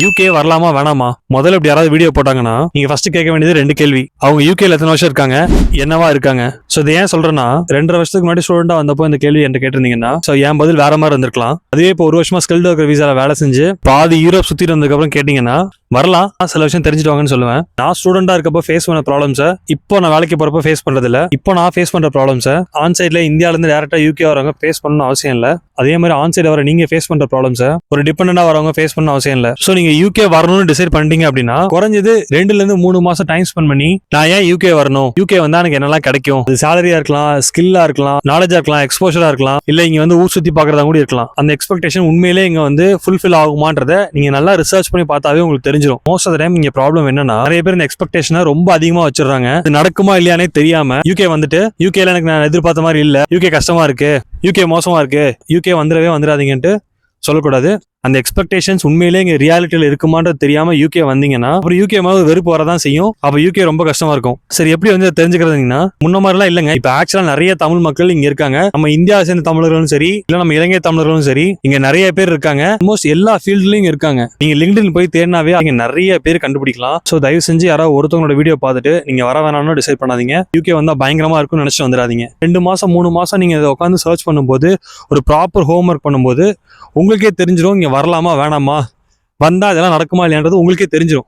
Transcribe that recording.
UK வரலாமா வேணாமா? முதல்ல இப்படி யாராவது வீடியோ போட்டாங்கன்னா நீங்க ஃபர்ஸ்ட் கேட்க வேண்டியது 2 கேள்வி. அவங்க யூகேல எத்தனை வருஷம் இருக்காங்க, என்னவா இருக்காங்க? சோ இது ஏன் சொல்றேன்னா 2.5 வருஷத்துக்கு முன்னாடி ஸ்டூடெண்டா வந்தப்போ இந்த கேள்வி என்கிட்ட கேட்டிருந்தீங்கன்னா சோ என் பதில் வேற மாதிரி இருந்திருக்கலாம். அதுவே இப்போ 1 வருஷமா ஸ்கில்டு ஒர்க்கர் விசால வேலை செஞ்சு பாதி யூரோப் சுத்திட்டு வந்ததுக்கு அப்புறம் கேட்டீங்கன்னா வரலாம், சில விஷயம் தெரிஞ்சுட்டு வாங்கன்னு சொல்லுவேன். நான் ஸ்டூடெண்டா இருக்கப்போ ஃபேஸ் பண்ண ப்ராப்ளம்ஸை இப்போ நான் வேலைக்கு போறப்ப ஃபேஸ் பண்றது இல்ல. இப்போ நான் ஃபேஸ் பண்ற ப்ராப்ளம்ஸை ஆன் சைட்ல இந்தியால இருந்து டேரக்டா யூகே வரவங்க ஃபேஸ் பண்ணணும் அவசியம் இல்ல. அதே மாதிரி ஆன் சைடு வர நீங்க ஃபேஸ் பண்ற ப்ராப்ளம்ஸை ஒரு டிபெண்டா வரவங்க ஃபேஸ் பண்ண அவசியம் இல்ல. சோ நீங்க யூகே வரணும்னு டிசைட் பண்ணிட்டீங்க அப்படின்னா குறைஞ்சது 2 ல இருந்து 3 மாசம் டைம் ஸ்பெண்ட் பண்ணி நான் ஏன் யூகே வரணும், யூகே வந்தா எனக்கு என்னெல்லாம் கிடைக்கும், அது சேலரியா இருக்கலாம், ஸ்கில்லா இருக்கலாம், நாலேஜா இருக்கலாம், எக்ஸ்போஷரா இருக்கலாம், இல்ல இங்க வந்து ஊர் சுத்தி பாக்குறதா கூட இருக்கலாம். அந்த எக்ஸ்பெக்டேஷன் உண்மையிலே இங்க வந்து ஃபுல்ஃபில் ஆகுமான்றத நீங்க நல்லா ரிசர்ச் பண்ணி பார்த்தாவே உங்களுக்கு தெரிஞ்சிடும். மோஸ்ட் ஆஃப் த டைம் இங்க ப்ராப்ளம் என்னன்னா நிறைய பேர் இந்த எக்ஸ்பெக்டேஷனை ரொம்ப அதிகமா வச்சிடறாங்க. இது நடக்குமா இல்லையானே தெரியாம யூகே வந்துட்டு யூகேல எனக்கு நான் எதிர்பார்த்த மாதிரி இல்ல, யூகே கஷ்டமா இருக்கு, யூகே மோசமா இருக்கு, யூகே வந்துடாதீங்கன்ட்டு சொல்லக்கூடாது. அந்த எக்ஸ்பெக்டேஷன்ஸ் உண்மையிலே இங்க ரியாலிட்டியில இருக்குமான்றது தெரியாம யூகே வந்தீங்கன்னா அப்புறம் யூகே மேல வெறுப்பு வரதான் செய்யும். அப்ப யூகே ரொம்ப கஷ்டமா இருக்கும். சரி, எப்படி வந்து தெரிஞ்சுக்கிறதுங்கன்னா முன்ன மாதிரிலாம் இல்லைங்க. இப்ப ஆக்சுவலா நிறைய தமிழ் மக்கள் இங்க இருக்காங்க. நம்ம இந்தியா சேர்ந்த தமிழர்களும் சரி, இல்ல நம்ம இலங்கை தமிழர்களும் சரி, இங்க நிறைய பேர் இருக்காங்க. ஆல்மோஸ்ட் எல்லா ஃபீல்ட்லயும் இருக்காங்க. நீங்க லிங்க்டின் போய் தேடினாவே அங்க நிறைய பேர் கண்டுபிடிக்கலாம். சோ தயவு செஞ்சு யாராவது ஒருத்தவங்களோட வீடியோ பார்த்துட்டு நீங்க வர வேணாம்னு டிசைட் பண்ணாதீங்க. யூகே வந்தா பயங்கரமா இருக்கும்னு நினைச்சு வந்துடாதீங்க. 2 மாசம் 3 மாசம் நீங்க இதை உட்காந்து சர்ச் பண்ணும்போது, ஒரு ப்ராப்பர் ஹோம் ஒர்க் பண்ணும்போது உங்களுக்கே தெரிஞ்சிடும் இங்க வரலாமா வேணாமா, வந்தா இதெல்லாம் நடக்குமா இல்லையான்றது உங்களுக்கே தெரிஞ்சிடும்.